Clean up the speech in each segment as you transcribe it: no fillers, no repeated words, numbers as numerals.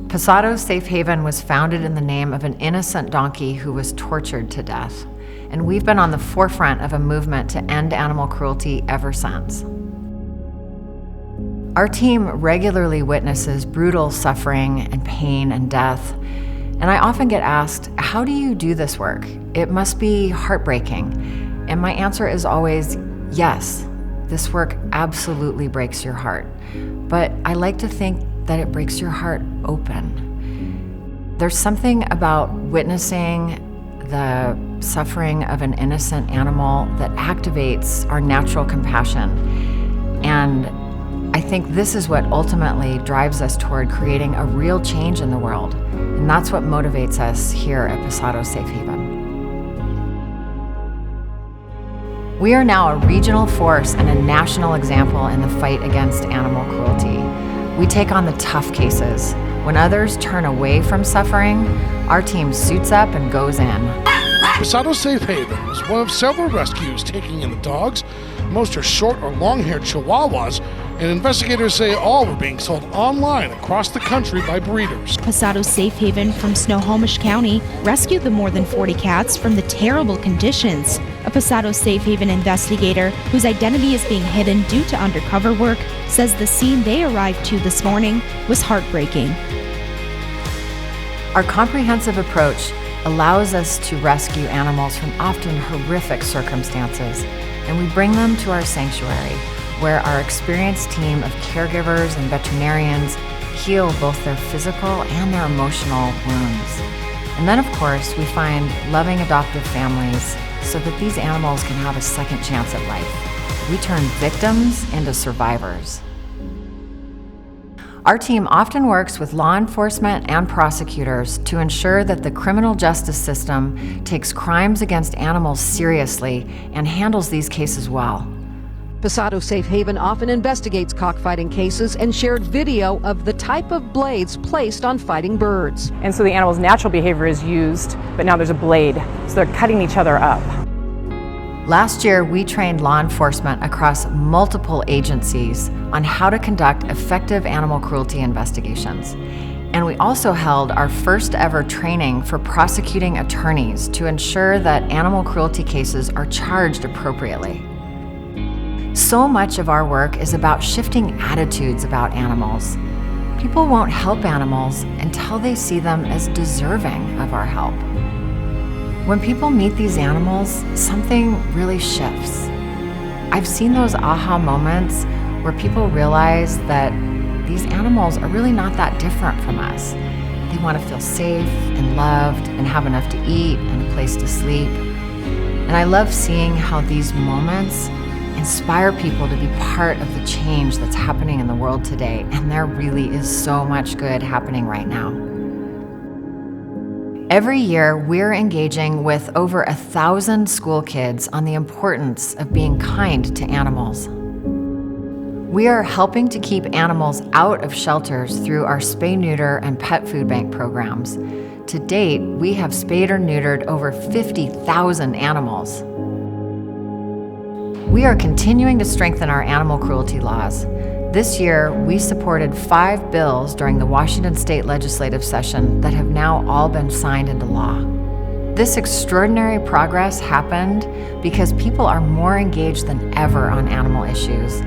Pasado Safe Haven was founded in the name of an innocent donkey who was tortured to death, and we've been on the forefront of a movement to end animal cruelty ever since. Our team regularly witnesses brutal suffering and pain and death, and I often get asked, how do you do this work? It must be heartbreaking. And my answer is always, yes, this work absolutely breaks your heart. But I like to think that it breaks your heart open. There's something about witnessing the suffering of an innocent animal that activates our natural compassion. And I think this is what ultimately drives us toward creating a real change in the world. And that's what motivates us here at Pasado Safe Haven. We are now a regional force and a national example in the fight against animal cruelty. We take on the tough cases. When others turn away from suffering, our team suits up and goes in. Pasado Safe Haven is one of several rescues taking in the dogs. Most are short or long-haired Chihuahuas, and investigators say all were being sold online across the country by breeders. Pasado Safe Haven from Snohomish County rescued the more than 40 cats from the terrible conditions. A Pasado Safe Haven investigator, whose identity is being hidden due to undercover work, says the scene they arrived to this morning was heartbreaking. Our comprehensive approach allows us to rescue animals from often horrific circumstances, and we bring them to our sanctuary, where our experienced team of caregivers and veterinarians heal both their physical and their emotional wounds. And then, of course, we find loving adoptive families so that these animals can have a second chance at life. We turn victims into survivors. Our team often works with law enforcement and prosecutors to ensure that the criminal justice system takes crimes against animals seriously and handles these cases well. Pasado Safe Haven often investigates cockfighting cases and shared video of the type of blades placed on fighting birds. And so the animal's natural behavior is used, but now there's a blade, so they're cutting each other up. Last year, we trained law enforcement across multiple agencies on how to conduct effective animal cruelty investigations. And we also held our first ever training for prosecuting attorneys to ensure that animal cruelty cases are charged appropriately. So much of our work is about shifting attitudes about animals. People won't help animals until they see them as deserving of our help. When people meet these animals, something really shifts. I've seen those aha moments where people realize that these animals are really not that different from us. They want to feel safe and loved and have enough to eat and a place to sleep. And I love seeing how these moments inspire people to be part of the change that's happening in the world today. And there really is so much good happening right now. Every year, we're engaging with over 1,000 school kids on the importance of being kind to animals. We are helping to keep animals out of shelters through our spay, neuter, and pet food bank programs. To date, we have spayed or neutered over 50,000 animals. We are continuing to strengthen our animal cruelty laws. This year, we supported 5 bills during the Washington State legislative session that have now all been signed into law. This extraordinary progress happened because people are more engaged than ever on animal issues.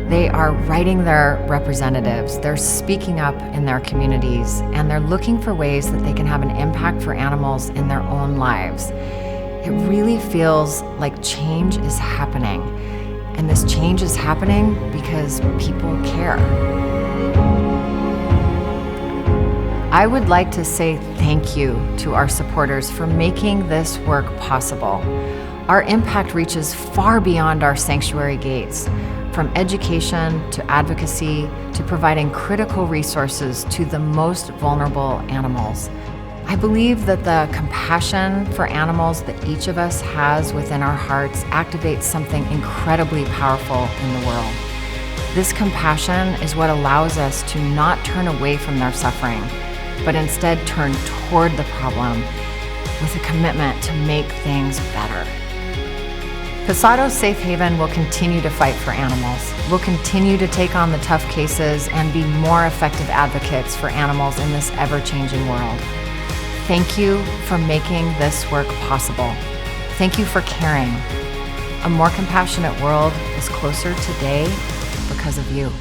They are writing their representatives, they're speaking up in their communities, and they're looking for ways that they can have an impact for animals in their own lives. It really feels like change is happening. And this change is happening because people care. I would like to say thank you to our supporters for making this work possible. Our impact reaches far beyond our sanctuary gates, from education to advocacy to providing critical resources to the most vulnerable animals. I believe that the compassion for animals that each of us has within our hearts activates something incredibly powerful in the world. This compassion is what allows us to not turn away from their suffering, but instead turn toward the problem with a commitment to make things better. Pasado Safe Haven will continue to fight for animals. We'll continue to take on the tough cases and be more effective advocates for animals in this ever-changing world. Thank you for making this work possible. Thank you for caring. A more compassionate world is closer today because of you.